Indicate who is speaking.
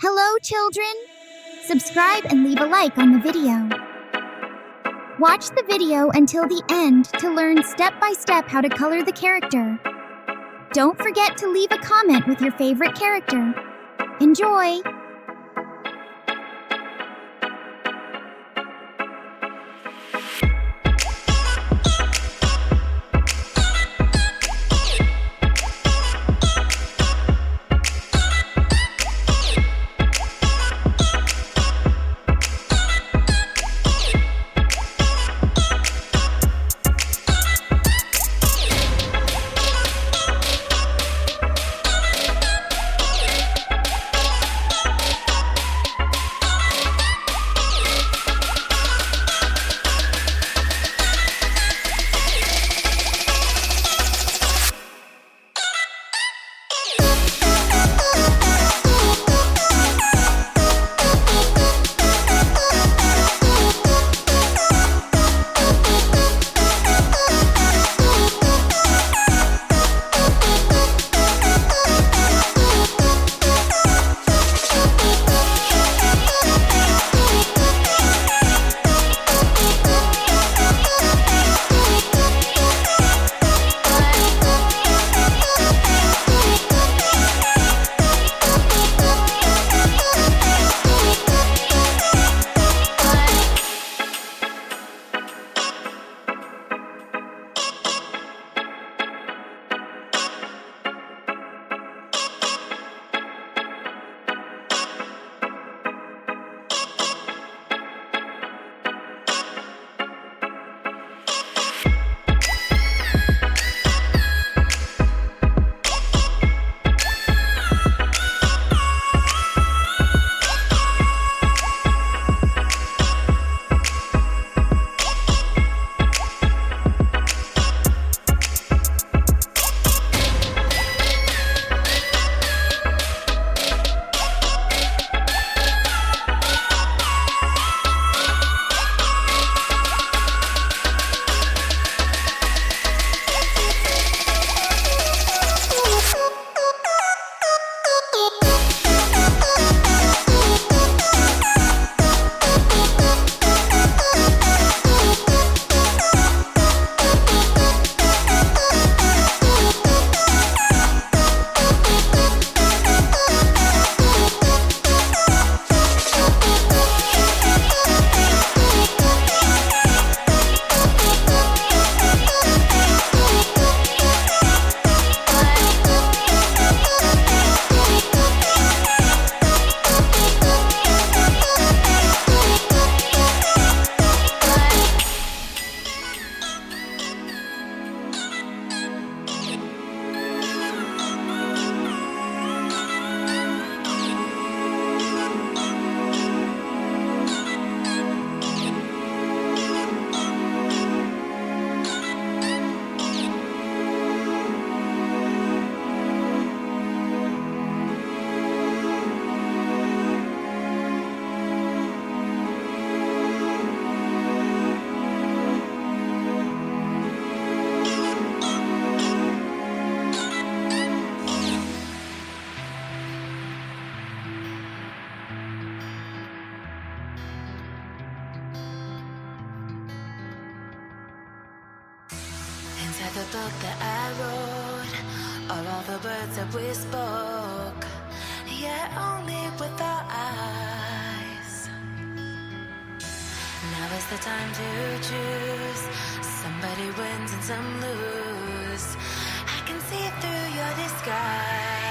Speaker 1: Hello, children! Subscribe and leave a like on the video. Watch the video until the end to learn step by step how to color the character. Don't forget to leave a comment with your favorite character. Enjoy!
Speaker 2: Inside the book that I wrote are all the words that we spoke, yet only with our eyes. Now is the time to choose. Somebody wins and some lose. I can see through your disguise.